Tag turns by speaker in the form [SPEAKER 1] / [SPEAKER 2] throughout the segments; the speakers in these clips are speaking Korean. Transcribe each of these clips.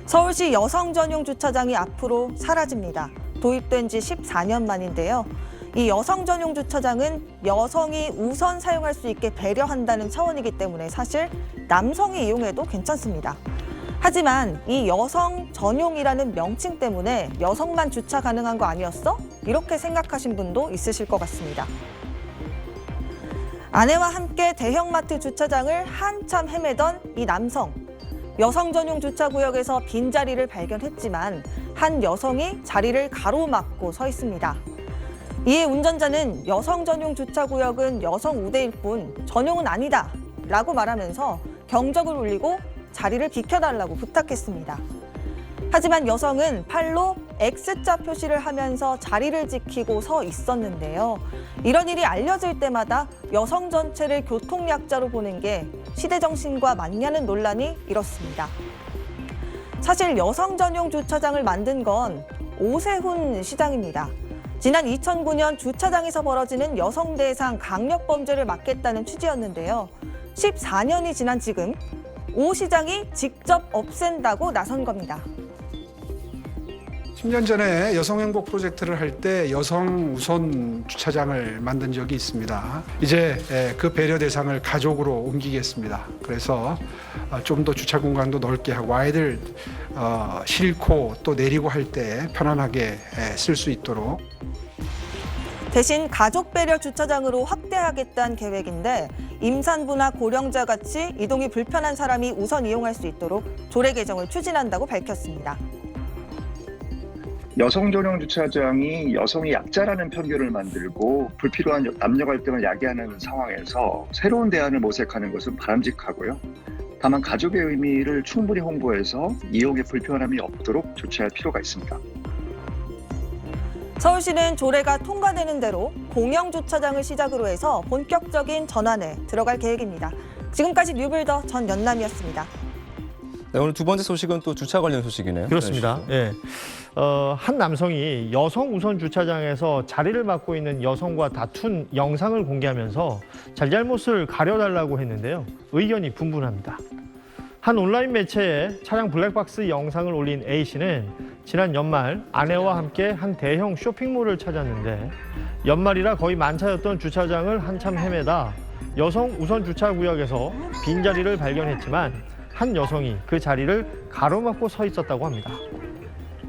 [SPEAKER 1] 서울시 여성 전용 주차장이 앞으로 사라집니다. 도입된 지 14년 만인데요. 이 여성 전용 주차장은 여성이 우선 사용할 수 있게 배려한다는 차원이기 때문에 사실 남성이 이용해도 괜찮습니다. 하지만 이 여성 전용이라는 명칭 때문에 여성만 주차 가능한 거 아니었어? 이렇게 생각하신 분도 있으실 것 같습니다. 아내와 함께 대형마트 주차장을 한참 헤매던 이 남성. 여성 전용 주차구역에서 빈자리를 발견했지만 한 여성이 자리를 가로막고 서 있습니다. 이에 운전자는 여성 전용 주차구역은 여성 우대일 뿐 전용은 아니다 라고 말하면서 경적을 울리고 자리를 비켜달라고 부탁했습니다. 하지만 여성은 팔로 X자 표시를 하면서 자리를 지키고 서 있었는데요. 이런 일이 알려질 때마다 여성 전체를 교통약자로 보는 게 시대 정신과 맞냐는 논란이 일었습니다. 사실 여성 전용 주차장을 만든 건 오세훈 시장입니다. 지난 2009년 주차장에서 벌어지는 여성 대상 강력 범죄를 막겠다는 취지였는데요. 14년이 지난 지금 오 시장이 직접 없앤다고 나선 겁니다.
[SPEAKER 2] 10년 전에 여성행복 프로젝트를 할 때 여성 우선 주차장을 만든 적이 있습니다. 이제 그 배려 대상을 가족으로 옮기겠습니다. 그래서 좀 더 주차 공간도 넓게 하고 아이들 싣고 또 내리고 할 때 편안하게 쓸 수 있도록.
[SPEAKER 1] 대신 가족 배려 주차장으로 확대하겠다는 계획인데 임산부나 고령자 같이 이동이 불편한 사람이 우선 이용할 수 있도록 조례 개정을 추진한다고 밝혔습니다.
[SPEAKER 3] 여성 전용 주차장이 여성이 약자라는 편견을 만들고 불필요한 남녀 갈등을 야기하는 상황에서 새로운 대안을 모색하는 것은 바람직하고요. 다만 가족의 의미를 충분히 홍보해서 이용에 불편함이 없도록 조치할 필요가 있습니다.
[SPEAKER 1] 서울시는 조례가 통과되는 대로 공영주차장을 시작으로 해서 본격적인 전환에 들어갈 계획입니다. 지금까지 뉴빌더 전연남이었습니다.
[SPEAKER 4] 네, 오늘 두 번째 소식은 또 주차 관련 소식이네요.
[SPEAKER 5] 그렇습니다. 예. 한 남성이 여성 우선 주차장에서 자리를 맡고 있는 여성과 다툰 영상을 공개하면서 잘잘못을 가려달라고 했는데요. 의견이 분분합니다. 한 온라인 매체에 차량 블랙박스 영상을 올린 A씨는 지난 연말 아내와 함께 한 대형 쇼핑몰을 찾았는데 연말이라 거의 만차였던 주차장을 한참 헤매다 여성 우선 주차구역에서 빈자리를 발견했지만 한 여성이 그 자리를 가로막고 서 있었다고 합니다.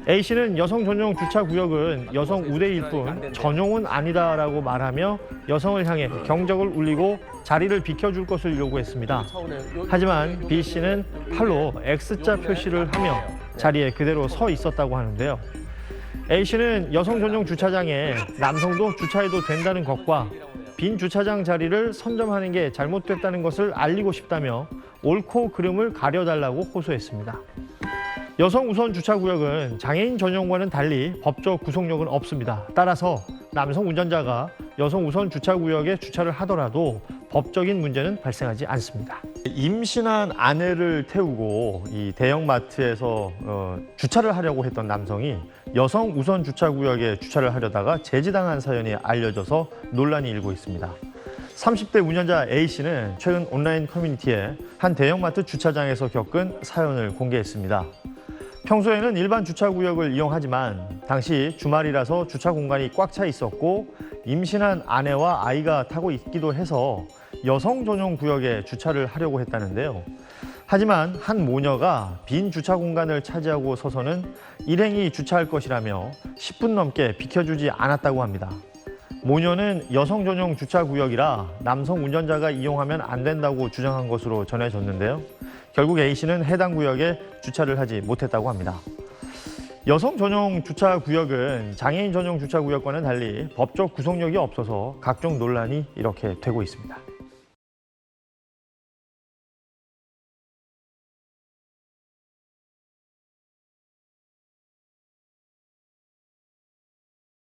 [SPEAKER 5] A씨는 여성 전용 주차구역은 여성 우대일 뿐 전용은 아니다라고 말하며 여성을 향해 경적을 울리고 자리를 비켜줄 것을 요구했습니다. 하지만 B씨는 팔로 X자 표시를 하며 자리에 그대로 서 있었다고 하는데요. A씨는 여성 전용 주차장에 남성도 주차해도 된다는 것과 빈 주차장 자리를 선점하는 게 잘못됐다는 것을 알리고 싶다며 옳고 그름을 가려달라고 호소했습니다. 여성 우선 주차구역은 장애인 전용과는 달리 법적 구속력은 없습니다. 따라서 남성 운전자가 여성 우선 주차구역에 주차를 하더라도 법적인 문제는 발생하지 않습니다.
[SPEAKER 6] 임신한 아내를 태우고 이 대형마트에서 주차를 하려고 했던 남성이 여성 우선 주차구역에 주차를 하려다가 제지당한 사연이 알려져서 논란이 일고 있습니다. 30대 운전자 A씨는 최근 온라인 커뮤니티에 한 대형마트 주차장에서 겪은 사연을 공개했습니다. 평소에는 일반 주차구역을 이용하지만 당시 주말이라서 주차 공간이 꽉 차 있었고 임신한 아내와 아이가 타고 있기도 해서 여성 전용 구역에 주차를 하려고 했다는데요. 하지만 한 모녀가 빈 주차 공간을 차지하고 서서는 일행이 주차할 것이라며 10분 넘게 비켜주지 않았다고 합니다. 모녀는 여성 전용 주차구역이라 남성 운전자가 이용하면 안 된다고 주장한 것으로 전해졌는데요. 결국 A씨는 해당 구역에 주차를 하지 못했다고 합니다. 여성 전용 주차구역은 장애인 전용 주차구역과는 달리 법적 구속력이 없어서 각종 논란이 이렇게 되고 있습니다.